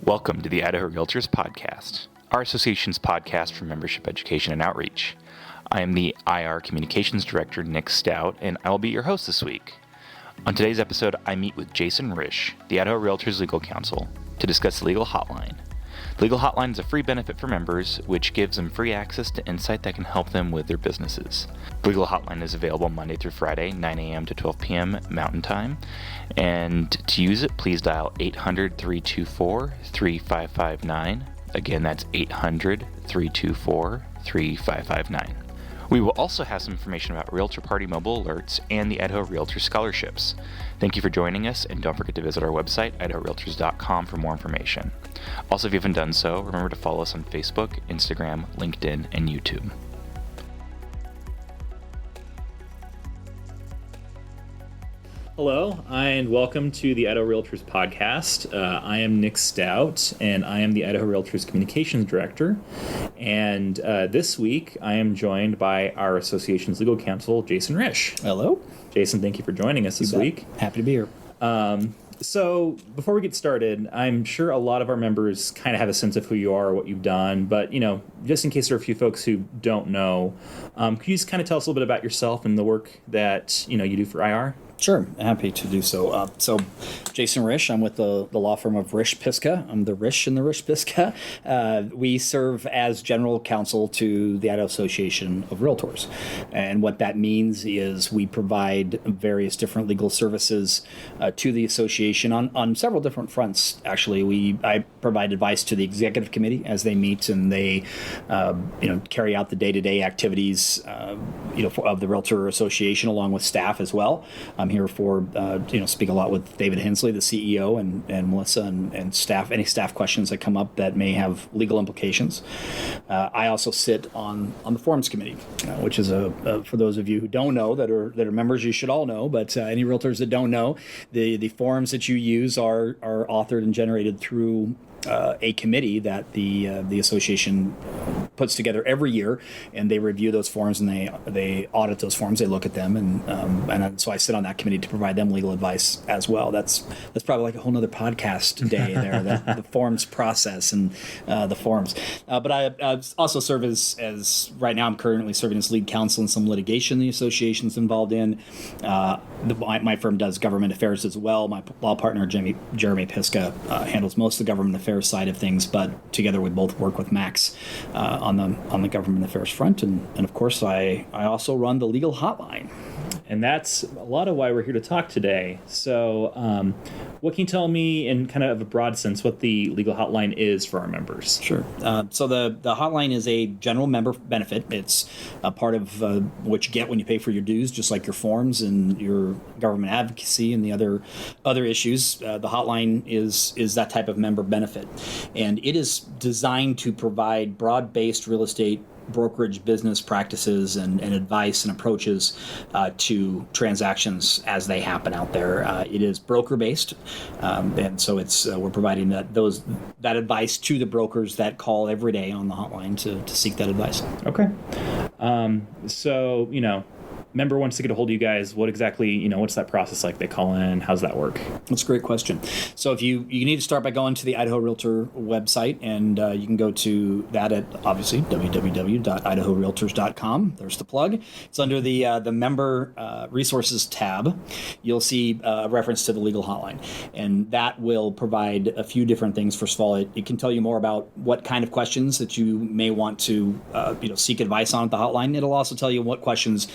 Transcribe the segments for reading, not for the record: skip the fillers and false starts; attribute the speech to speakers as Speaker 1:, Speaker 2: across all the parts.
Speaker 1: Welcome to the Idaho REALTORS podcast, our association's podcast for membership education and outreach. I am the IR Communications Director, Nick Stout, and I will be your host this week. On today's episode, I meet with Jason Risch, the Idaho REALTORS Legal Counsel, to discuss the Legal Hotline. The Legal Hotline is a free benefit for members, which gives them free access to insight that can help them with their businesses. The Legal Hotline is available Monday through Friday, 9 a.m. to 12 p.m. Mountain Time. And to use it, please dial 800-324-3559. Again, that's 800-324-3559. We will also have some information about Realtor Party mobile alerts and the Idaho Realtor scholarships. Thank you for joining us, and don't forget to visit our website, idahorealtors.com, for more information. Also, if you haven't done so, remember to follow us on Facebook, Instagram, LinkedIn, and YouTube. Hello, and welcome to the Idaho REALTORS podcast. I am Nick Stout, and I am the Idaho REALTORS Communications Director. And this week, I am joined by our association's legal counsel, Jason Risch.
Speaker 2: Hello.
Speaker 1: Jason, thank you for joining us this week.
Speaker 2: Happy to be here.
Speaker 1: So before we get started, I'm sure a lot of our members kind of have a sense of who you are, what you've done, but, just in case there are a few folks who don't know, could you just kind of tell us a little bit about yourself and the work that, you do for IR?
Speaker 2: Sure, happy to do so. So, Jason Risch, I'm with the law firm of Risch Pisca. I'm the Risch in the Risch Pisca. We serve as general counsel to the Idaho Association of Realtors. And what that means is we provide various different legal services to the association on several different fronts. Actually, I provide advice to the executive committee as they meet and they carry out the day-to-day activities of the Realtor Association along with staff as well. I'm here for speak a lot with David Hensley, the CEO, and Melissa and staff. Any staff questions that come up that may have legal implications. I also sit on the forums committee, which is for those of you who don't know that are members, you should all know. But any realtors that don't know, the forums that you use are authored and generated through a committee that the association puts together every year, and they review those forms and they audit those forms. They look at them, and so I sit on that committee to provide them legal advice as well. That's probably like a whole nother podcast day there, the forms process and the forms. But I also serve as right now I'm currently serving as lead counsel in some litigation the association's involved in. My firm does government affairs as well. My law partner Jeremy Pisca handles most of the government affairs side of things, but together we both work with Max on the government affairs front, and of course I also run the Legal Hotline.
Speaker 1: And that's a lot of why we're here to talk today. So what can you tell me in kind of a broad sense what the Legal Hotline is for our members?
Speaker 2: Sure. So the hotline is a general member benefit. It's a part of what you get when you pay for your dues, just like your forms and your government advocacy and the other issues. The hotline is that type of member benefit. And it is designed to provide broad-based real estate brokerage business practices and advice and approaches to transactions as they happen out there. It is broker based, and so it's we're providing that advice to the brokers that call every day on the hotline to seek that advice.
Speaker 1: Okay. So member wants to get a hold of you guys. What exactly, what's that process like? They call in. How's that work?
Speaker 2: That's a great question. So if you need to start by going to the Idaho Realtor website, and you can go to that at obviously www.idahorealtors.com. There's the plug. It's under the member resources tab. You'll see a reference to the Legal Hotline, and that will provide a few different things. First of all, it can tell you more about what kind of questions that you may want to seek advice on at the hotline. It'll also tell you what questions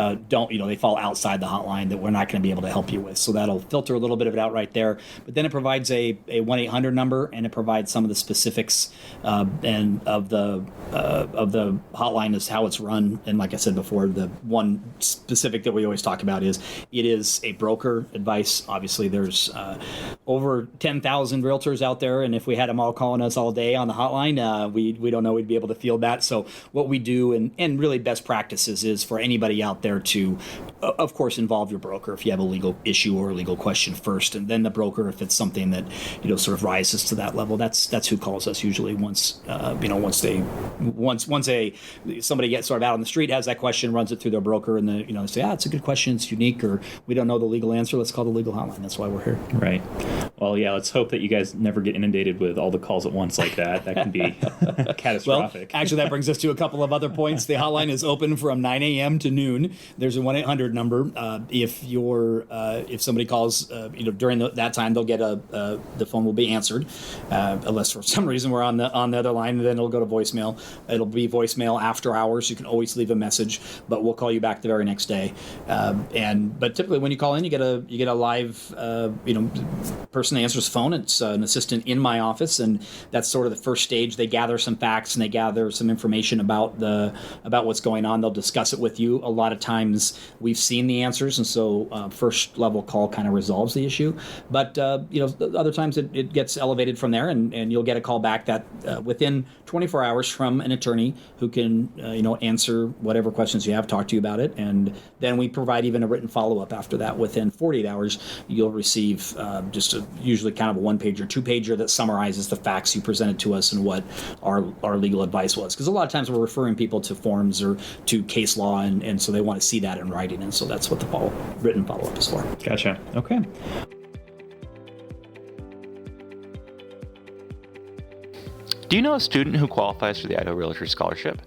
Speaker 2: they fall outside the hotline that we're not going to be able to help you with. So that'll filter a little bit of it out right there. But then it provides a 1-800 number, and it provides some of the specifics and of the hotline as how it's run. And like I said before, the one specific that we always talk about is it is a broker advice. Obviously, there's over 10,000 realtors out there, and if we had them all calling us all day on the hotline, we don't know we'd be able to field that. So what we do, and really best practices, is for anybody out there to, of course, involve your broker if you have a legal issue or a legal question first, and then the broker if it's something that sort of rises to that level. That's who calls us usually once somebody gets sort of out on the street, has that question, runs it through their broker, and they say, it's a good question, it's unique, or we don't know the legal answer. Let's call the Legal Hotline. That's why we're here.
Speaker 1: Right.
Speaker 3: Well, yeah, let's hope that you guys never get inundated with all the calls at once like that. That can be catastrophic.
Speaker 2: Well, actually, that brings us to a couple of other points. The hotline is open from 9 a.m. to noon. There's a 1-800 number. If somebody calls, during that time, they'll get the phone will be answered. Unless for some reason we're on the other line, then it'll go to voicemail. It'll be voicemail after hours. You can always leave a message, but we'll call you back the very next day. But typically, when you call in, you get a live person that answers the phone. It's an assistant in my office, and that's sort of the first stage. They gather some facts and they gather some information about what's going on. They'll discuss it with you. A lot of times we've seen the answers, and so first level call kind of resolves the issue. But other times it gets elevated from there, and you'll get a call back that within 24 hours from an attorney who can answer whatever questions you have, talk to you about it, and then we provide even a written follow-up after that. Within 48 hours, you'll receive usually kind of a 1-pager, 2-pager that summarizes the facts you presented to us and what our legal advice was. Because a lot of times we're referring people to forms or to case law, and so they want to see that in writing, and so that's what the written follow-up is for.
Speaker 3: Gotcha. Okay.
Speaker 1: Do you know a student who qualifies for the Idaho Realtors Scholarship?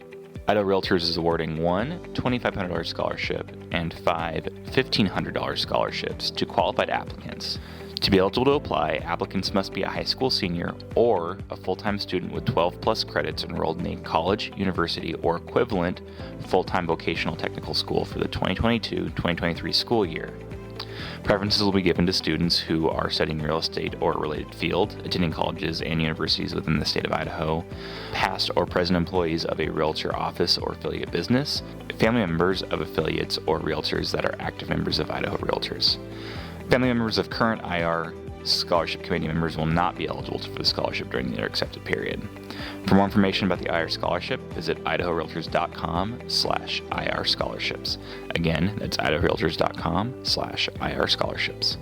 Speaker 1: Idaho Realtors is awarding 1 $2,500 scholarship and 5 $1,500 scholarships to qualified applicants. To be eligible to apply, applicants must be a high school senior or a full-time student with 12 plus credits enrolled in a college, university, or equivalent full-time vocational technical school for the 2022-2023 school year. Preferences will be given to students who are studying real estate or a related field, attending colleges and universities within the state of Idaho, past or present employees of a realtor office or affiliate business, family members of affiliates or realtors that are active members of Idaho Realtors. Family members of current IR Scholarship Committee members will not be eligible for the scholarship during their accepted period. For more information about the IR Scholarship, visit idahorealtors.com/IR Scholarships. Again, that's idahorealtors.com/IR Scholarships.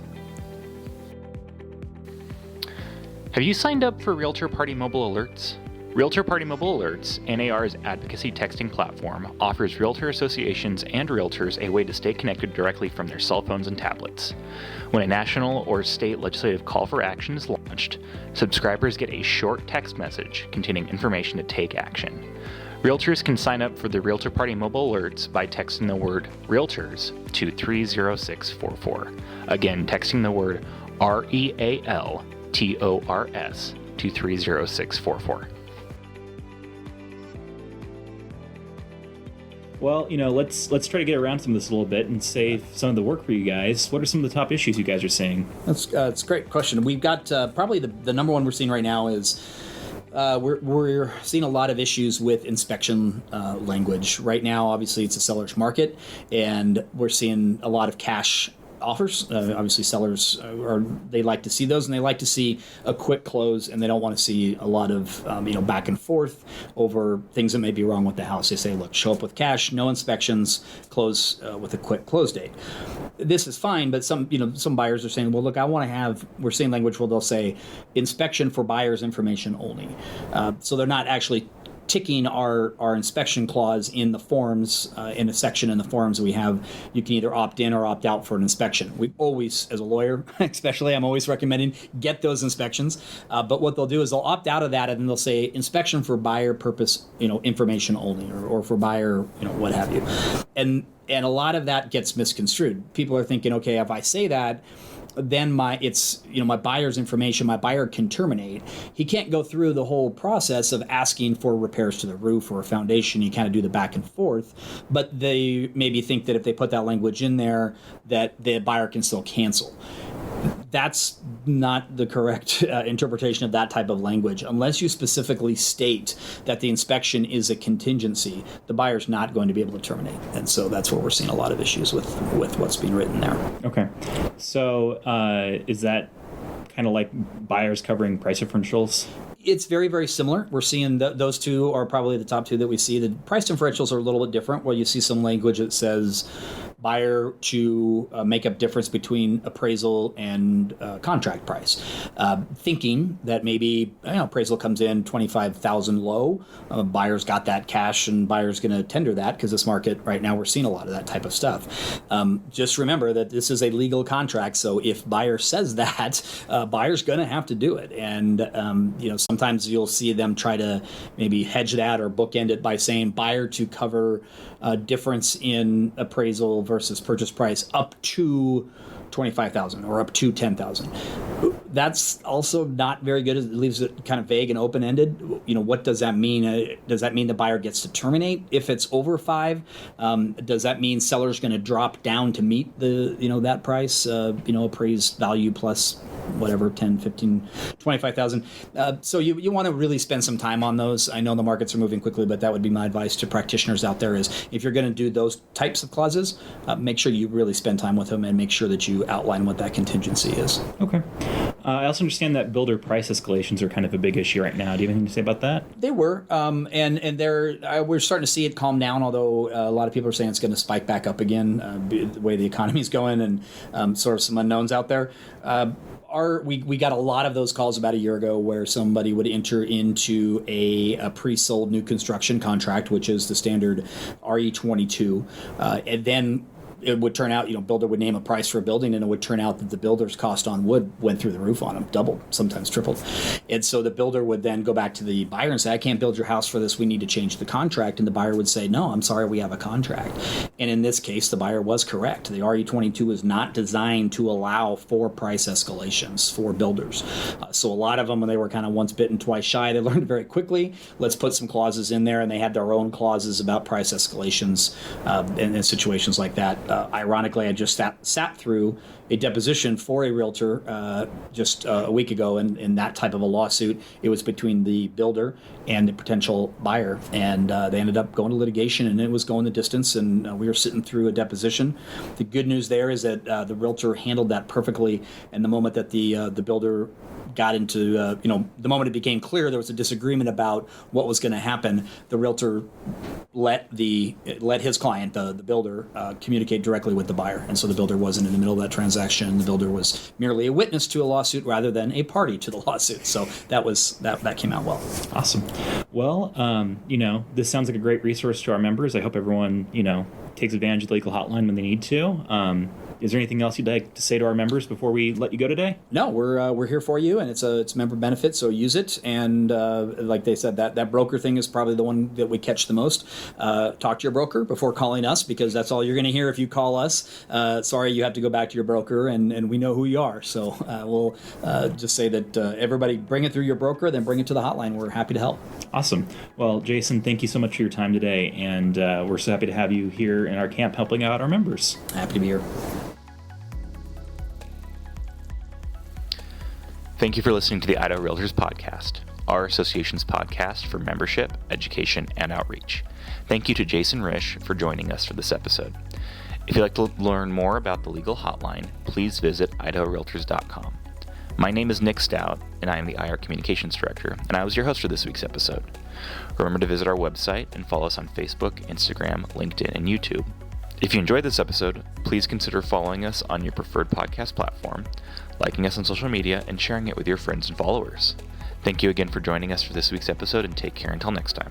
Speaker 1: Have you signed up for Realtor Party Mobile Alerts? Realtor Party Mobile Alerts, NAR's advocacy texting platform, offers realtor associations and realtors a way to stay connected directly from their cell phones and tablets. When a national or state legislative call for action is launched, subscribers get a short text message containing information to take action. Realtors can sign up for the Realtor Party Mobile Alerts by texting the word REALTORS to 30644. Again, texting the word REALTORS to 30644.
Speaker 3: Well, let's try to get around some of this a little bit and save some of the work for you guys. What are some of the top issues you guys are seeing?
Speaker 2: That's a great question. We've got probably the number one we're seeing right now is we're seeing a lot of issues with inspection language. Right now, obviously, it's a seller's market, and we're seeing a lot of cash offers. Obviously, sellers they like to see those, and they like to see a quick close, and they don't want to see a lot of back and forth over things that may be wrong with the house. They say, look, show up with cash, no inspections, close with a quick close date. This is fine, but some buyers are saying, well, look, we're seeing language where they'll say inspection for buyer's information only. So they're not actually ticking our inspection clause in the forms, in a section in the forms we have. You can either opt in or opt out for an inspection. We always, as a lawyer especially, I'm always recommending get those inspections. But what they'll do is they'll opt out of that, and then they'll say inspection for buyer purpose, information only, or for buyer, what have you. And a lot of that gets misconstrued. People are thinking, okay, if I say that, then my buyer's information, my buyer can terminate. He can't go through the whole process of asking for repairs to the roof or a foundation. You kind of do the back and forth, but they maybe think that if they put that language in there, that the buyer can still cancel. That's not the correct interpretation of that type of language. Unless you specifically state that the inspection is a contingency, the buyer's not going to be able to terminate. And so that's where we're seeing a lot of issues with what's being written there.
Speaker 3: Okay. So is that kind of like buyers covering price differentials?
Speaker 2: It's very, very similar. We're seeing those two are probably the top two that we see. The price differentials are a little bit different, where you see some language that says buyer to make up difference between appraisal and contract price, thinking that maybe appraisal comes in 25,000 low, buyer's got that cash and buyer's going to tender that, because this market right now we're seeing a lot of that type of stuff. Just remember that this is a legal contract, so if buyer says that, buyer's going to have to do it. And sometimes you'll see them try to maybe hedge that or bookend it by saying buyer to cover difference in appraisal versus purchase price up to 25,000 or up to 10,000. That's also not very good. It leaves it kind of vague and open-ended. What does that mean? Does that mean the buyer gets to terminate if it's over 5? Does that mean seller's going to drop down to meet the that price? Appraised value plus whatever, 10, 15, 25,000. So you want to really spend some time on those. I know the markets are moving quickly, but that would be my advice to practitioners out there is if you're going to do those types of clauses, make sure you really spend time with them and make sure that you outline what that contingency is.
Speaker 3: Okay. I also understand that builder price escalations are kind of a big issue right now. Do you have anything to say about that?
Speaker 2: They were, and we're starting to see it calm down, although a lot of people are saying it's going to spike back up again, the way the economy's going, and sort of some unknowns out there. We got a lot of those calls about a year ago where somebody would enter into a pre-sold new construction contract, which is the standard RE22, and then it would turn out, builder would name a price for a building, and it would turn out that the builder's cost on wood went through the roof on them, doubled, sometimes tripled. And so the builder would then go back to the buyer and say, I can't build your house for this, we need to change the contract. And the buyer would say, no, I'm sorry, we have a contract. And in this case, the buyer was correct. The RE22 is not designed to allow for price escalations for builders. So a lot of them, when they were kind of once bitten, twice shy, they learned very quickly, let's put some clauses in there, and they had their own clauses about price escalations in situations like that. Ironically, I just sat through a deposition for a realtor just a week ago, and in that type of a lawsuit, it was between the builder and the potential buyer, and they ended up going to litigation, and it was going the distance, and we were sitting through a deposition. The good news there is that the realtor handled that perfectly, and the moment that the builder got into, the moment it became clear there was a disagreement about what was going to happen, the realtor let his client, the builder, communicate directly with the buyer. And so the builder wasn't in the middle of that transaction. The builder was merely a witness to a lawsuit rather than a party to the lawsuit. So that came out well.
Speaker 3: Awesome. Well, this sounds like a great resource to our members. I hope everyone, takes advantage of the legal hotline when they need to. Is there anything else you'd like to say to our members before we let you go today?
Speaker 2: No, we're here for you, and it's member benefit, so use it. And like they said, that broker thing is probably the one that we catch the most. Talk to your broker before calling us, because that's all you're going to hear if you call us. Sorry, you have to go back to your broker, and we know who you are. So we'll just say that everybody bring it through your broker, then bring it to the hotline. We're happy to help.
Speaker 3: Awesome. Well, Jason, thank you so much for your time today, and we're so happy to have you here in our camp helping out our members.
Speaker 2: Happy to be here.
Speaker 1: Thank you for listening to the Idaho Realtors podcast, our association's podcast for membership, education, and outreach. Thank you to Jason Risch for joining us for this episode. If you'd like to learn more about the legal hotline, please visit idahorealtors.com. My name is Nick Stout, and I am the IR Communications Director, and I was your host for this week's episode. Remember to visit our website and follow us on Facebook, Instagram, LinkedIn, and YouTube. If you enjoyed this episode, please consider following us on your preferred podcast platform, liking us on social media, and sharing it with your friends and followers. Thank you again for joining us for this week's episode, and take care until next time.